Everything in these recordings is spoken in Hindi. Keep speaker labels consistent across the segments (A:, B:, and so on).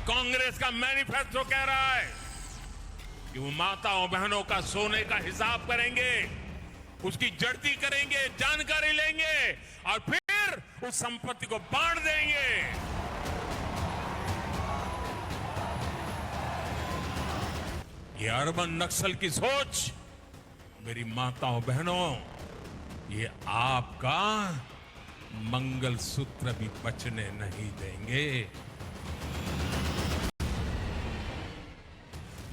A: कांग्रेस का मैनिफेस्टो कह रहा है कि वो माताओं बहनों का सोने का हिसाब करेंगे, उसकी जड़ती करेंगे, जानकारी लेंगे और फिर उस संपत्ति को बांट देंगे। ये अर्बन नक्सल की सोच मेरी माताओं बहनों, ये आपका मंगलसूत्र भी बचने नहीं देंगे।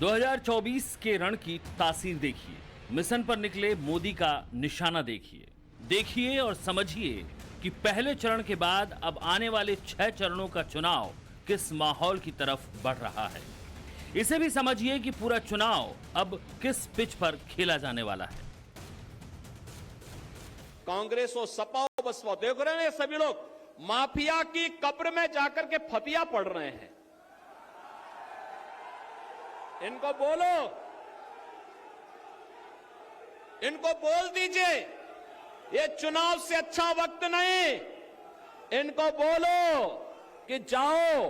B: 2024 के रण की तासीर देखिए, मिशन पर निकले मोदी का निशाना देखिए और समझिए कि पहले चरण के बाद अब आने वाले 6 चरणों का चुनाव किस माहौल की तरफ बढ़ रहा है। इसे भी समझिए कि पूरा चुनाव अब किस पिच पर खेला जाने वाला है।
C: कांग्रेस और सपा और बसपा देख रहे हैं, ये सभी लोग माफिया की कब्र में जाकर के फतिया पढ़ रहे हैं। इनको बोलो, इनको बोल दीजिए ये चुनाव से अच्छा वक्त नहीं। इनको बोलो कि जाओ,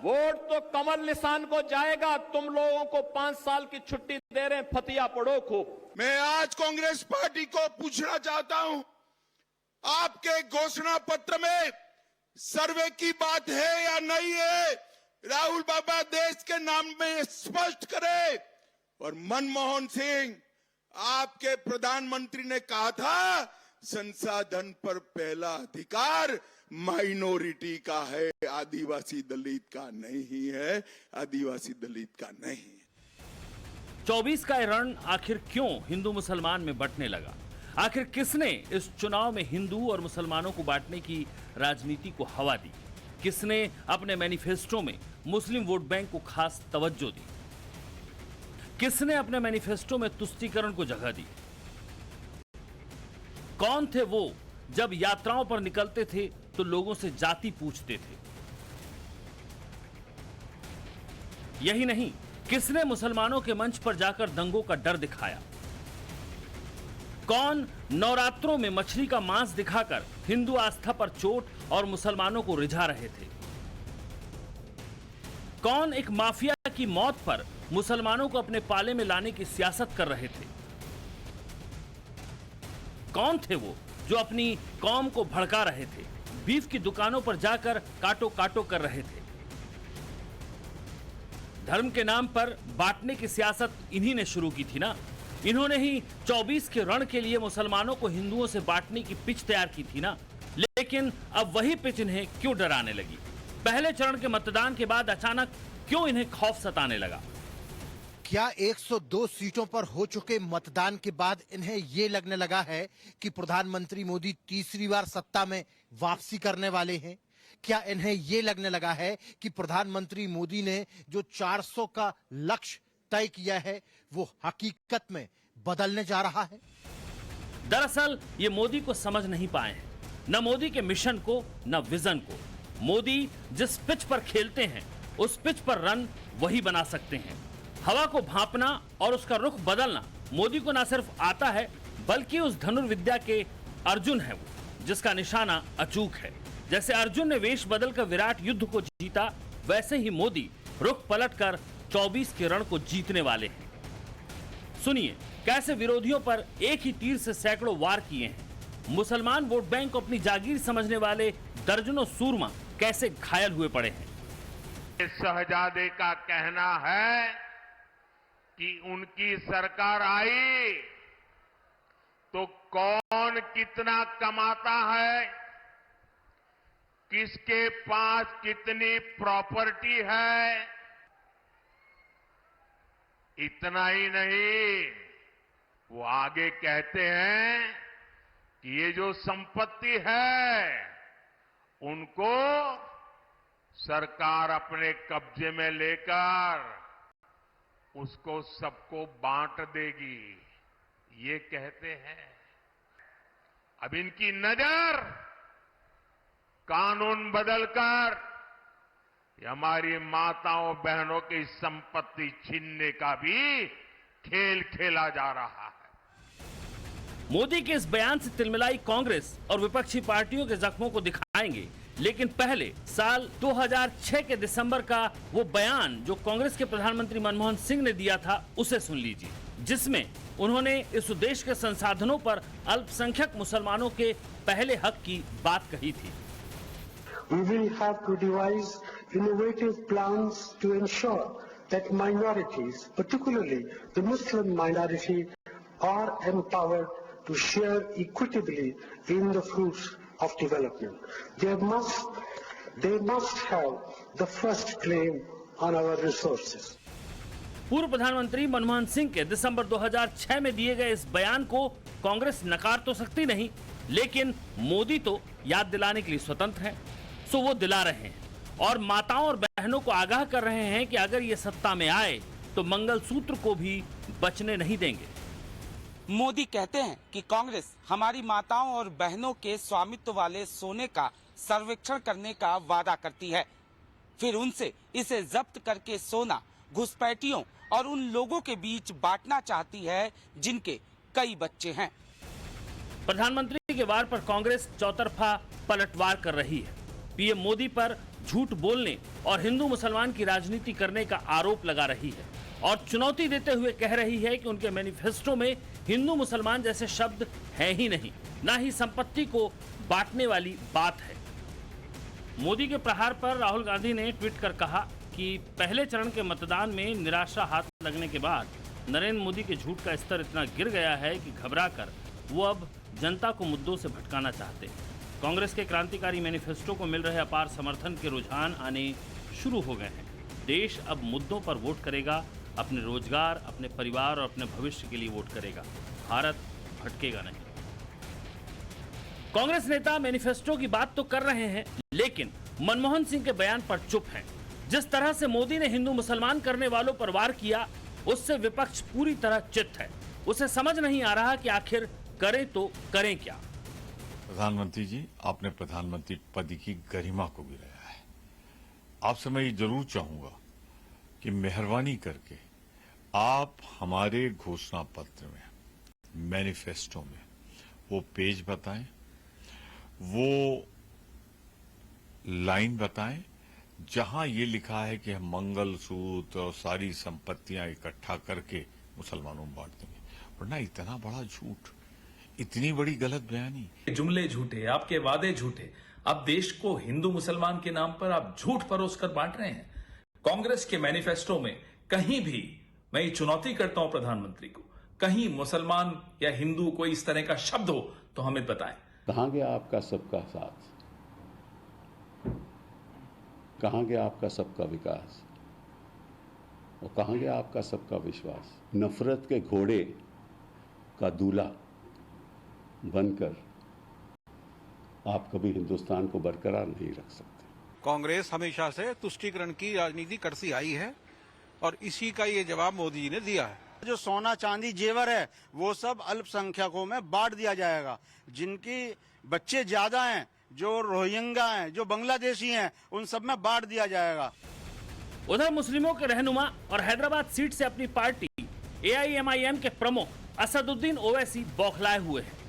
C: वोट तो कमल निशान को जाएगा, तुम लोगों को 5 साल की छुट्टी दे रहे हैं, फतिया पढ़ो खूब।
D: मैं आज कांग्रेस पार्टी को पूछना चाहता हूं, आपके घोषणा पत्र में सर्वे की बात है या नहीं है? राहुल बाबा देश के नाम में स्पष्ट करे। और मनमोहन सिंह, आपके प्रधानमंत्री ने कहा था संसाधन पर पहला अधिकार माइनॉरिटी का है, आदिवासी दलित का नहीं है, आदिवासी दलित का नहीं।
B: 24 का रण आखिर क्यों हिंदू मुसलमान में बंटने लगा? आखिर किसने इस चुनाव में हिंदू और मुसलमानों को बांटने की राजनीति को हवा दी? किसने अपने मैनिफेस्टो में मुस्लिम वोट बैंक को खास तवज्जो दी? किसने अपने मैनिफेस्टो में तुष्टीकरण को जगह दी? कौन थे वो जब यात्राओं पर निकलते थे तो लोगों से जाति पूछते थे? यही नहीं, किसने मुसलमानों के मंच पर जाकर दंगों का डर दिखाया? कौन नवरात्रों में मछली का मांस दिखाकर हिंदू आस्था पर चोट और मुसलमानों को रिझा रहे थे? कौन एक माफिया की मौत पर मुसलमानों को अपने पाले में लाने की सियासत कर रहे थे? कौन थे वो जो अपनी कौम को भड़का रहे थे, बीफ की दुकानों पर जाकर काटो काटो कर रहे थे? धर्म के नाम पर बांटने की सियासत इन्हीं ने शुरू की थी ना। इन्होंने ही 24 के रण के लिए मुसलमानों को हिंदुओं से बांटने की पिच तैयार की थी ना। लेकिन अब वही पिच इन्हें क्यों डराने लगी? पहले चरण के मतदान के बाद अचानक क्यों इन्हें खौफ सताने लगा?
E: क्या 102 सीटों पर हो चुके मतदान के बाद इन्हें ये लगने लगा है कि प्रधानमंत्री मोदी तीसरी बार सत्ता में वापसी करने वाले हैं? क्या इन्हें ये लगने लगा है कि प्रधानमंत्री मोदी ने जो 400 का लक्ष्य तय किया है वो हकीकत में बदलने जा रहा है?
B: दरअसल ये मोदी को समझ नहीं पाए हैं, न मोदी के मिशन को न विजन को। मोदी जिस पिच पर खेलते हैं उस पिच पर रन वही बना सकते हैं। हवा को भांपना और उसका रुख बदलना मोदी को न सिर्फ आता है बल्कि उस धनुर्विद्या के अर्जुन है वो, जिसका निशाना अचूक है। जैसे अर्जुन ने वेश बदलकर विराट युद्ध को जीता, वैसे ही मोदी रुख पलटकर 24 के रण को जीतने वाले हैं। सुनिए कैसे विरोधियों पर एक ही तीर से सैकड़ों वार किए हैं। मुसलमान वोट बैंक को अपनी जागीर समझने वाले दर्जनों सूरमा कैसे घायल हुए पड़े हैं।
A: शहजादे का कहना है कि उनकी सरकार आई तो कौन कितना कमाता है, किसके पास कितनी प्रॉपर्टी है। इतना ही नहीं, वो आगे कहते हैं कि ये जो संपत्ति है उनको सरकार अपने कब्जे में लेकर उसको सबको बांट देगी, ये कहते हैं। अब इनकी नजर कानून बदलकर हमारी माताओं बहनों की संपत्ति छीनने का भी खेल खेला जा रहा है।
B: मोदी के इस बयान से तिलमिलाई कांग्रेस और विपक्षी पार्टियों के जख्मों को दिखाएंगे लेकिन पहले साल 2006 के दिसंबर का वो बयान जो कांग्रेस के प्रधानमंत्री मनमोहन सिंह ने दिया था उसे सुन लीजिए, जिसमें उन्होंने इस देश के संसाधनों पर अल्पसंख्यक मुसलमानों के पहले हक की बात कही थी।
F: We will have to devise innovative plans to ensure that minorities, particularly the Muslim minority, are empowered to share equitably in the fruits of development. They must have the first claim on our resources.
B: पूर्व प्रधानमंत्री मनमोहन सिंह के दिसंबर 2006 में दिए गए इस बयान को कांग्रेस नकार तो सकती नहीं, लेकिन मोदी तो याद दिलाने के लिए स्वतंत्र हैं, सो वो दिला रहे हैं और माताओं और बहनों को आगाह कर रहे हैं कि अगर ये सत्ता में आए तो मंगलसूत्र को भी बचने नहीं देंगे।
G: मोदी कहते हैं कि कांग्रेस हमारी माताओं और बहनों के स्वामित्व वाले सोने का सर्वेक्षण करने का वादा करती है, फिर उनसे इसे जब्त करके सोना घुसपैठियों और उन लोगों के बीच बांटना चाहती है जिनके कई बच्चे हैं।
B: प्रधानमंत्री के वार पर कांग्रेस चौतरफा पलटवार कर रही है। पीएम मोदी पर झूठ बोलने और हिंदू मुसलमान की राजनीति करने का आरोप लगा रही है और चुनौती देते हुए कह रही है कि उनके मैनिफेस्टो में हिंदू मुसलमान जैसे शब्द है ही नहीं, ना ही संपत्ति को बांटने वाली बात है। मोदी के प्रहार पर राहुल गांधी ने ट्वीट कर कहा कि पहले चरण के मतदान में निराशा हाथ लगने के बाद नरेंद्र मोदी के झूठ का स्तर इतना गिर गया है कि घबराकर वो अब जनता को मुद्दों से भटकाना चाहते हैं। कांग्रेस के क्रांतिकारी मैनिफेस्टो को मिल रहे अपार समर्थन के रुझान आने शुरू हो गए हैं। देश अब मुद्दों पर वोट करेगा, अपने रोजगार, अपने परिवार और अपने भविष्य के लिए वोट करेगा। भारत भटकेगा नहीं। कांग्रेस नेता मैनिफेस्टो की बात तो कर रहे हैं, लेकिन मनमोहन सिंह के बयान पर चुप हैं। जिस तरह से मोदी ने हिंदू मुसलमान करने वालों पर वार किया, उससे विपक्ष पूरी तरह चित्त है। उसे समझ नहीं आ रहा कि आखिर करें तो करें क्या।
H: प्रधानमंत्री जी, आपने प्रधानमंत्री पद की गरिमा को गिराया है। आपसे मैं ये जरूर चाहूंगा कि मेहरबानी करके आप हमारे घोषणा पत्र में, मैनिफेस्टो में वो पेज बताएं, वो लाइन बताएं जहां ये लिखा है कि हम मंगलसूत्र और सारी संपत्तियां इकट्ठा करके मुसलमानों में बांट देंगे, वरना इतना बड़ा झूठ, इतनी बड़ी गलत बयानी।
I: जुमले झूठे, आपके वादे झूठे, अब देश को हिंदू मुसलमान के नाम पर आप झूठ परोस कर बांट रहे हैं। कांग्रेस के मैनिफेस्टो में कहीं भी, मैं ये चुनौती करता हूं प्रधानमंत्री को, कहीं मुसलमान या हिंदू कोई इस तरह का शब्द हो तो हमें बताएं।
J: कहां गया आपका सबका साथ, कहां गया आपका सबका विकास और कहां गया आपका सबका विश्वास। नफरत के घोड़े का दूल्हा बनकर आप कभी हिंदुस्तान को बरकरार नहीं रख सकते।
K: कांग्रेस हमेशा से तुष्टीकरण की राजनीति करती आई है और इसी का ये जवाब मोदी जी ने दिया है।
L: जो सोना चांदी जेवर है वो सब अल्पसंख्यकों में बांट दिया जाएगा। जिनकी बच्चे ज्यादा हैं, जो रोहिंग्या हैं, जो बांग्लादेशी हैं, उन सब में बांट दिया जाएगा।
B: उधर मुस्लिमों के रहनुमा और हैदराबाद सीट से अपनी पार्टी AIMIM के प्रमुख असदुद्दीन ओवैसी बौखलाए हुए हैं।